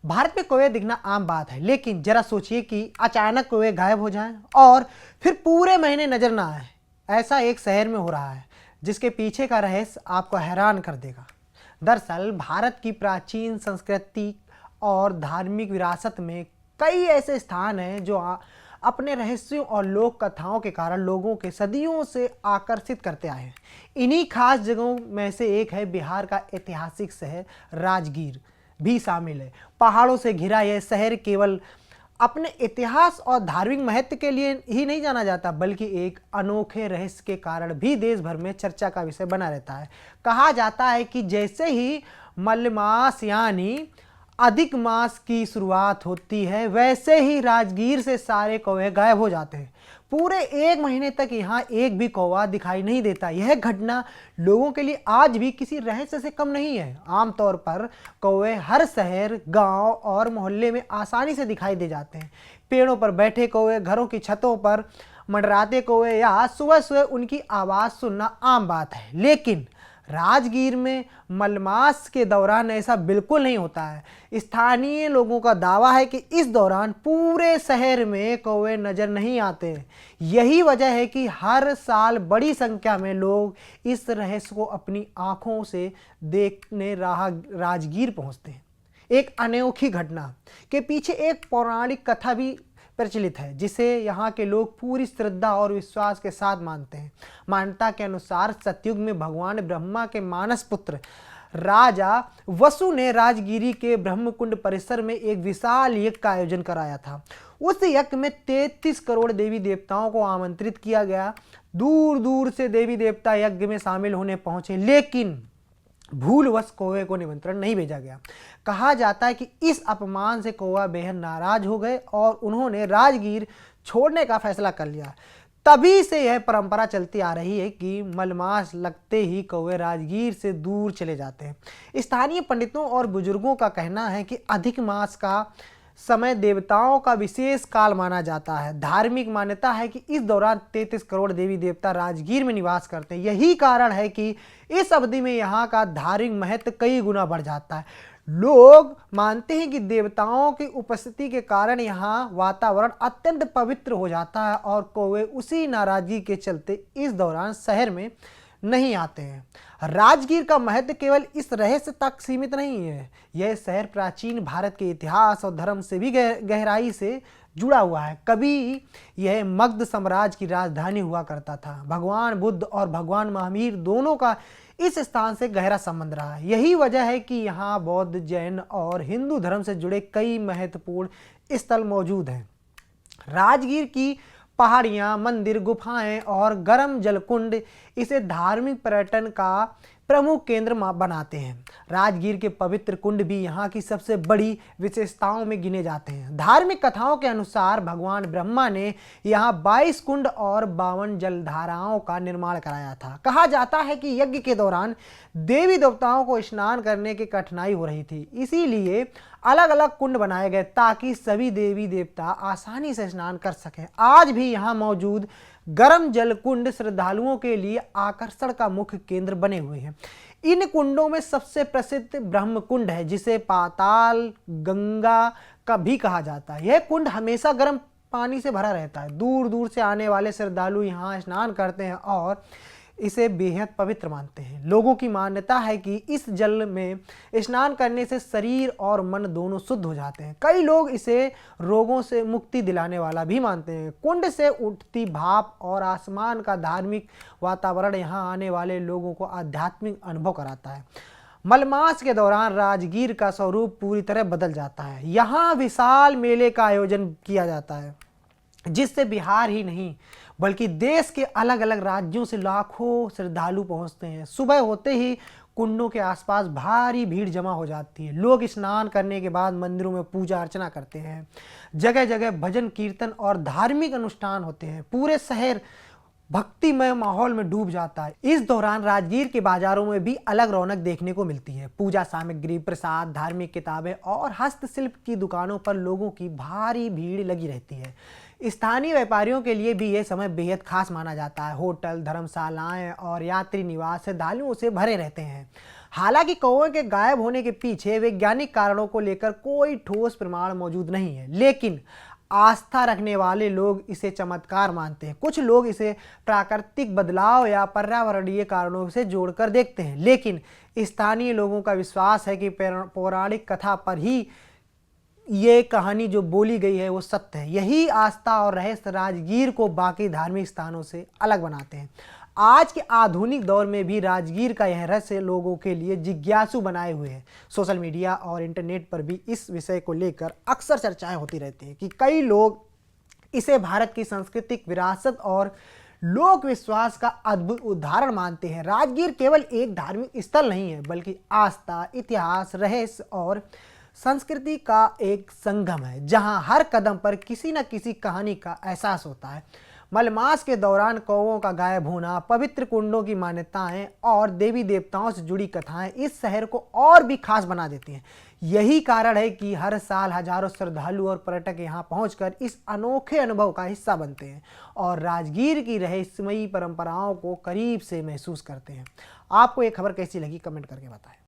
भारत में कौवे दिखना आम बात है, लेकिन जरा सोचिए कि अचानक कौवे गायब हो जाएं और फिर पूरे महीने नजर ना आए। ऐसा एक शहर में हो रहा है जिसके पीछे का रहस्य आपको हैरान कर देगा। दरअसल भारत की प्राचीन संस्कृति और धार्मिक विरासत में कई ऐसे स्थान हैं जो अपने रहस्यों और लोक कथाओं के कारण लोगों के सदियों से आकर्षित करते आए हैं। इन्हीं खास जगहों में से एक है बिहार का ऐतिहासिक शहर राजगीर भी शामिल है। पहाड़ों से घिरा यह शहर केवल अपने इतिहास और धार्मिक महत्व के लिए ही नहीं जाना जाता, बल्कि एक अनोखे रहस्य के कारण भी देश भर में चर्चा का विषय बना रहता है। कहा जाता है कि जैसे ही मलमास यानी अधिक मास की शुरुआत होती है, वैसे ही राजगीर से सारे कौवे गायब हो जाते हैं। पूरे एक महीने तक यहाँ एक भी कौवा दिखाई नहीं देता। यह घटना लोगों के लिए आज भी किसी रहस्य से कम नहीं है। आमतौर पर कौवे हर शहर, गांव और मोहल्ले में आसानी से दिखाई दे जाते हैं। पेड़ों पर बैठे कौवे, घरों की छतों पर मंडराते कौवे या सुबह सुबह उनकी आवाज़ सुनना आम बात है। लेकिन राजगीर में मलमास के दौरान ऐसा बिल्कुल नहीं होता है। स्थानीय लोगों का दावा है कि इस दौरान पूरे शहर में कौवे नजर नहीं आते। यही वजह है कि हर साल बड़ी संख्या में लोग इस रहस्य को अपनी आंखों से देखने राजगीर पहुंचते हैं। एक अनोखी घटना के पीछे एक पौराणिक कथा भी प्रचलित है, जिसे यहाँ के लोग पूरी श्रद्धा और विश्वास के साथ मानते हैं। मान्यता के अनुसार सतयुग में भगवान ब्रह्मा के मानस पुत्र राजा वसु ने राजगिरी के ब्रह्मकुंड परिसर में एक विशाल यज्ञ का आयोजन कराया था। उस यज्ञ में 33 करोड़ देवी देवताओं को आमंत्रित किया गया। दूर दूर से देवी देवता यज्ञ में शामिल होने पहुंचे, लेकिन भूलवश कौवे को निमंत्रण नहीं भेजा गया। कहा जाता है कि इस अपमान से कौवा बेहद नाराज हो गए और उन्होंने राजगीर छोड़ने का फैसला कर लिया। तभी से यह परंपरा चलती आ रही है कि मलमास लगते ही कौवे राजगीर से दूर चले जाते हैं। स्थानीय पंडितों और बुजुर्गों का कहना है कि अधिक मास का समय देवताओं का विशेष काल माना जाता है। धार्मिक मान्यता है कि इस दौरान 33 करोड़ देवी देवता राजगीर में निवास करते हैं। यही कारण है कि इस अवधि में यहाँ का धार्मिक महत्व कई गुना बढ़ जाता है। लोग मानते हैं कि देवताओं की उपस्थिति के कारण यहाँ वातावरण अत्यंत पवित्र हो जाता है और कौवे उसी नाराजगी के चलते इस दौरान शहर में नहीं आते हैं। राजगीर का महत्व केवल इस रहस्य तक सीमित नहीं है। यह शहर प्राचीन भारत के इतिहास और धर्म से भी गहराई से जुड़ा हुआ है। कभी यह मगध साम्राज्य की राजधानी हुआ करता था। भगवान बुद्ध और भगवान महावीर दोनों का इस स्थान से गहरा संबंध रहा है। यही वजह है कि यहाँ बौद्ध, जैन और हिंदू धर्म से जुड़े कई महत्वपूर्ण स्थल मौजूद हैं। राजगीर की पहाड़ियाँ, मंदिर, गुफाएं और गर्म जलकुंड इसे धार्मिक पर्यटन का प्रमुख केंद्र बनाते हैं। राजगीर के पवित्र कुंड भी यहाँ की सबसे बड़ी विशेषताओं में गिने जाते हैं। धार्मिक कथाओं के अनुसार भगवान ब्रह्मा ने यहाँ 22 कुंड और 52 जलधाराओं का निर्माण कराया था। कहा जाता है कि यज्ञ के दौरान देवी देवताओं को स्नान करने की कठिनाई हो रही थी, इसीलिए अलग अलग कुंड बनाए गए ताकि सभी देवी देवता आसानी से स्नान कर सकें। आज भी यहाँ मौजूद गर्म जल कुंड श्रद्धालुओं के लिए आकर्षण का मुख्य केंद्र बने हुए हैं। इन कुंडों में सबसे प्रसिद्ध ब्रह्म कुंड है, जिसे पाताल गंगा का भी कहा जाता है। यह कुंड हमेशा गर्म पानी से भरा रहता है। दूर दूर से आने वाले श्रद्धालु यहाँ स्नान करते हैं और इसे बेहद पवित्र मानते हैं। लोगों की मान्यता है कि इस जल में स्नान करने से शरीर और मन दोनों शुद्ध हो जाते हैं। कई लोग इसे रोगों से मुक्ति दिलाने वाला भी मानते हैं। कुंड से उठती भाप और आसमान का धार्मिक वातावरण यहाँ आने वाले लोगों को आध्यात्मिक अनुभव कराता है। मलमास के दौरान राजगीर का स्वरूप पूरी तरह बदल जाता है। यहाँ विशाल मेले का आयोजन किया जाता है, जिससे बिहार ही नहीं बल्कि देश के अलग अलग राज्यों से लाखों श्रद्धालु पहुंचते हैं। सुबह होते ही कुंडों के आसपास भारी भीड़ जमा हो जाती है। लोग स्नान करने के बाद मंदिरों में पूजा अर्चना करते हैं। जगह जगह भजन कीर्तन और धार्मिक अनुष्ठान होते हैं। पूरे शहर भक्तिमय माहौल में डूब जाता है। इस दौरान राजगीर के बाजारों में भी अलग रौनक देखने को मिलती है। पूजा सामग्री, प्रसाद, धार्मिक किताबें और हस्तशिल्प की दुकानों पर लोगों की भारी भीड़ लगी रहती है। स्थानीय व्यापारियों के लिए भी यह समय बेहद खास माना जाता है। होटल, धर्मशालाएं और यात्री निवास श्रद्धालुओं से भरे रहते हैं। हालांकि कौवे के गायब होने के पीछे वैज्ञानिक कारणों को लेकर कोई ठोस प्रमाण मौजूद नहीं है, लेकिन आस्था रखने वाले लोग इसे चमत्कार मानते हैं। कुछ लोग इसे प्राकृतिक बदलाव या पर्यावरणीय कारणों से जोड़कर देखते हैं, लेकिन स्थानीय लोगों का विश्वास है कि पौराणिक कथा पर ही ये कहानी जो बोली गई है वो सत्य है। यही आस्था और रहस्य राजगीर को बाकी धार्मिक स्थानों से अलग बनाते हैं। आज के आधुनिक दौर में भी राजगीर का यह रहस्य लोगों के लिए जिज्ञासु बनाए हुए है। सोशल मीडिया और इंटरनेट पर भी इस विषय को लेकर अक्सर चर्चाएं होती रहती हैं कि कई लोग इसे भारत की सांस्कृतिक विरासत और लोक विश्वास का अद्भुत उदाहरण मानते हैं। राजगीर केवल एक धार्मिक स्थल नहीं है, बल्कि आस्था, इतिहास, रहस्य और संस्कृति का एक संगम है, जहां हर कदम पर किसी न किसी कहानी का एहसास होता है। मलमास के दौरान कौवों का गायब होना, पवित्र कुंडों की मान्यताएं और देवी देवताओं से जुड़ी कथाएं इस शहर को और भी खास बना देती हैं। यही कारण है कि हर साल हजारों श्रद्धालु और पर्यटक यहां पहुंचकर इस अनोखे अनुभव का हिस्सा बनते हैं और राजगीर की रहस्यमयी परंपराओं को करीब से महसूस करते हैं। आपको ये खबर कैसी लगी, कमेंट करके बताएं।